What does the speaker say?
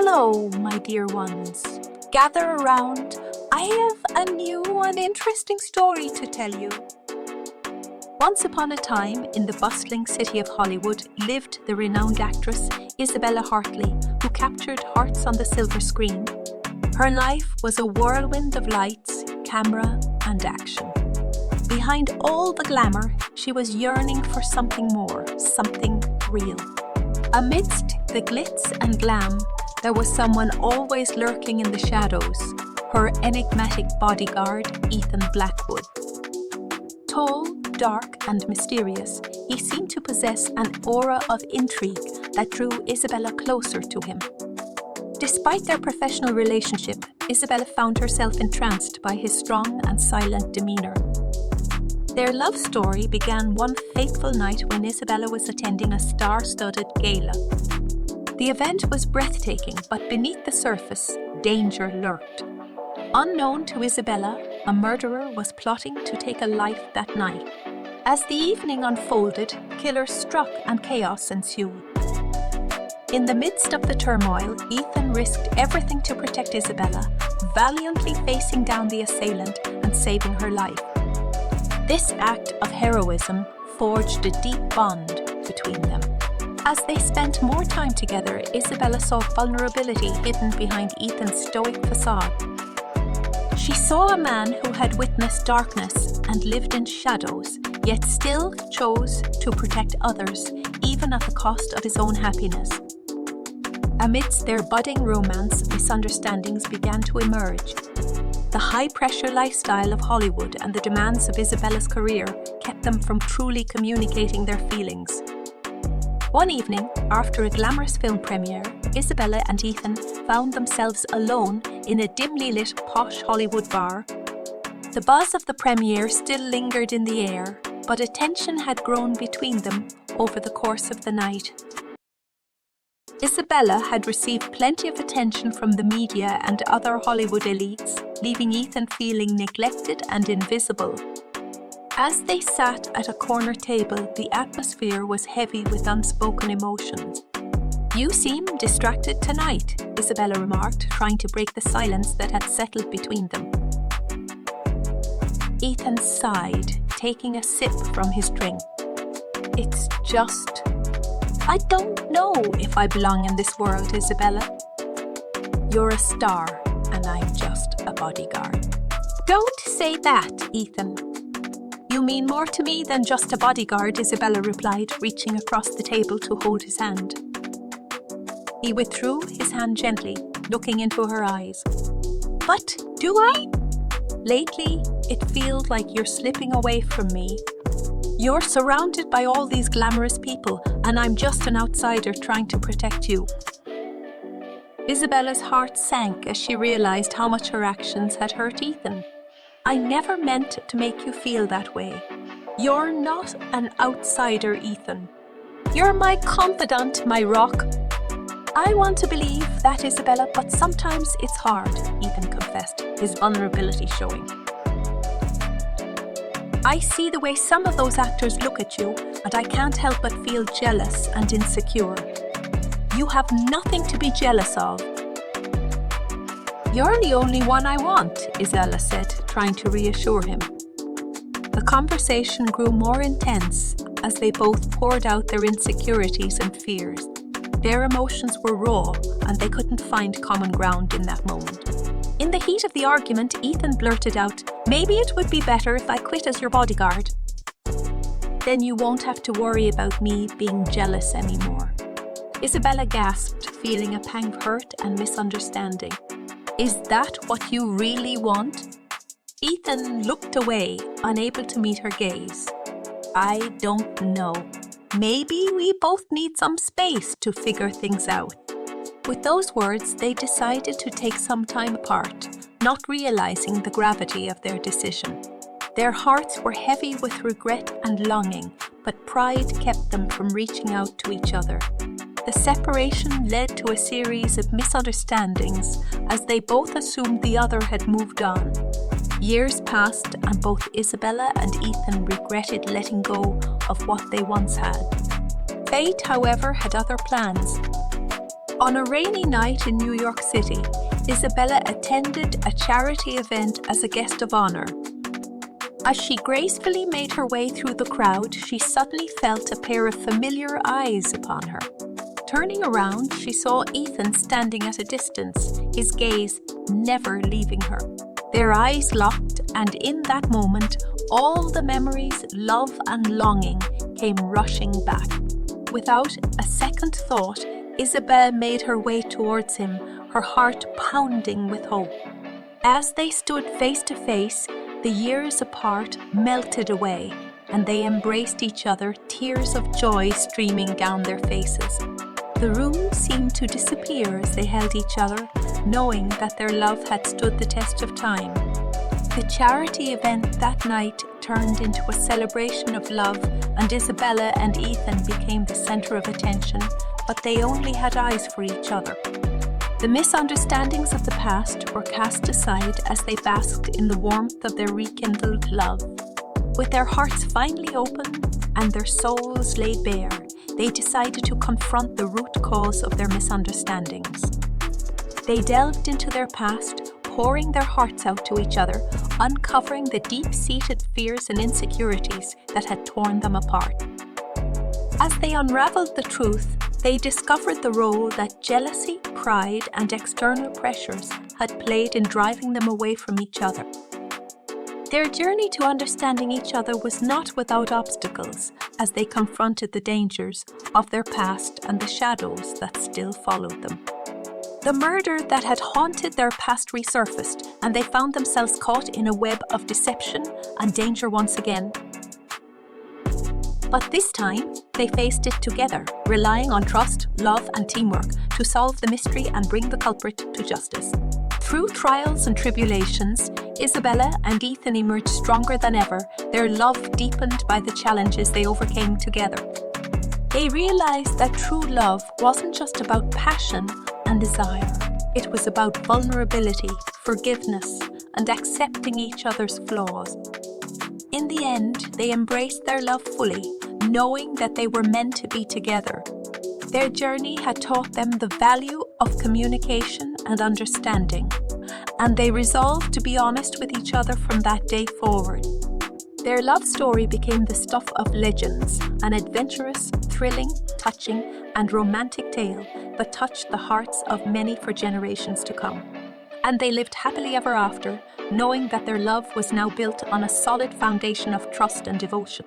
Hello, my dear ones. Gather around. I have a new and interesting story to tell you. Once upon a time, in the bustling city of Hollywood, lived the renowned actress Isabella Hartley, who captured hearts on the silver screen. Her life was a whirlwind of lights, camera, and action. Behind all the glamour, she was yearning for something more, something real. Amidst the glitz and glam, there was someone always lurking in the shadows, her enigmatic bodyguard, Ethan Blackwood. Tall, dark, and mysterious, he seemed to possess an aura of intrigue that drew Isabella closer to him. Despite their professional relationship, Isabella found herself entranced by his strong and silent demeanor. Their love story began one fateful night when Isabella was attending a star-studded gala. The event was breathtaking, but beneath the surface, danger lurked. Unknown to Isabella, a murderer was plotting to take a life that night. As the evening unfolded, killers struck and chaos ensued. In the midst of the turmoil, Ethan risked everything to protect Isabella, valiantly facing down the assailant and saving her life. This act of heroism forged a deep bond between them. As they spent more time together, Isabella saw vulnerability hidden behind Ethan's stoic facade. She saw a man who had witnessed darkness and lived in shadows, yet still chose to protect others, even at the cost of his own happiness. Amidst their budding romance, misunderstandings began to emerge. The high-pressure lifestyle of Hollywood and the demands of Isabella's career kept them from truly communicating their feelings. One evening, after a glamorous film premiere, Isabella and Ethan found themselves alone in a dimly lit posh Hollywood bar. The buzz of the premiere still lingered in the air, but a tension had grown between them over the course of the night. Isabella had received plenty of attention from the media and other Hollywood elites, leaving Ethan feeling neglected and invisible. As they sat at a corner table, the atmosphere was heavy with unspoken emotions. "You seem distracted tonight," Isabella remarked, trying to break the silence that had settled between them. Ethan sighed, taking a sip from his drink. "It's just... I don't know if I belong in this world, Isabella. You're a star, and I'm just a bodyguard." "Don't say that, Ethan. You mean more to me than just a bodyguard," Isabella replied, reaching across the table to hold his hand. He withdrew his hand gently, looking into her eyes. "But do I? Lately, it feels like you're slipping away from me. You're surrounded by all these glamorous people, and I'm just an outsider trying to protect you." Isabella's heart sank as she realized how much her actions had hurt Ethan. "I never meant to make you feel that way. You're not an outsider, Ethan. You're my confidant, my rock." "I want to believe that, Isabella, but sometimes it's hard," Ethan confessed, his vulnerability showing. "I see the way some of those actors look at you, and I can't help but feel jealous and insecure. You have nothing to be jealous of." "You're the only one I want," Isabella said, trying to reassure him. The conversation grew more intense as they both poured out their insecurities and fears. Their emotions were raw, and they couldn't find common ground in that moment. In the heat of the argument, Ethan blurted out, "Maybe it would be better if I quit as your bodyguard. Then you won't have to worry about me being jealous anymore." Isabella gasped, feeling a pang of hurt and misunderstanding. "Is that what you really want?" Ethan looked away, unable to meet her gaze. "I don't know. Maybe we both need some space to figure things out." With those words, they decided to take some time apart, not realizing the gravity of their decision. Their hearts were heavy with regret and longing, but pride kept them from reaching out to each other. The separation led to a series of misunderstandings as they both assumed the other had moved on. Years passed, and both Isabella and Ethan regretted letting go of what they once had. Fate, however, had other plans. On a rainy night in New York City, Isabella attended a charity event as a guest of honor. As she gracefully made her way through the crowd, she suddenly felt a pair of familiar eyes upon her. Turning around, she saw Ethan standing at a distance, his gaze never leaving her. Their eyes locked, and in that moment, all the memories, love and longing came rushing back. Without a second thought, Isabel made her way towards him, her heart pounding with hope. As they stood face to face, the years apart melted away, and they embraced each other, tears of joy streaming down their faces. The room seemed to disappear as they held each other, knowing that their love had stood the test of time. The charity event that night turned into a celebration of love, and Isabella and Ethan became the center of attention, but they only had eyes for each other. The misunderstandings of the past were cast aside as they basked in the warmth of their rekindled love. With their hearts finally open and their souls laid bare, they decided to confront the root cause of their misunderstandings. They delved into their past, pouring their hearts out to each other, uncovering the deep-seated fears and insecurities that had torn them apart. As they unraveled the truth, they discovered the role that jealousy, pride, and external pressures had played in driving them away from each other. Their journey to understanding each other was not without obstacles as they confronted the dangers of their past and the shadows that still followed them. The murder that had haunted their past resurfaced, and they found themselves caught in a web of deception and danger once again. But this time, they faced it together, relying on trust, love, and teamwork to solve the mystery and bring the culprit to justice. Through trials and tribulations, Isabella and Ethan emerged stronger than ever, their love deepened by the challenges they overcame together. They realized that true love wasn't just about passion and desire. It was about vulnerability, forgiveness, and accepting each other's flaws. In the end, they embraced their love fully, knowing that they were meant to be together. Their journey had taught them the value of communication and understanding, and they resolved to be honest with each other from that day forward. Their love story became the stuff of legends, an adventurous, thrilling, touching, and romantic tale that touched the hearts of many for generations to come. And they lived happily ever after, knowing that their love was now built on a solid foundation of trust and devotion.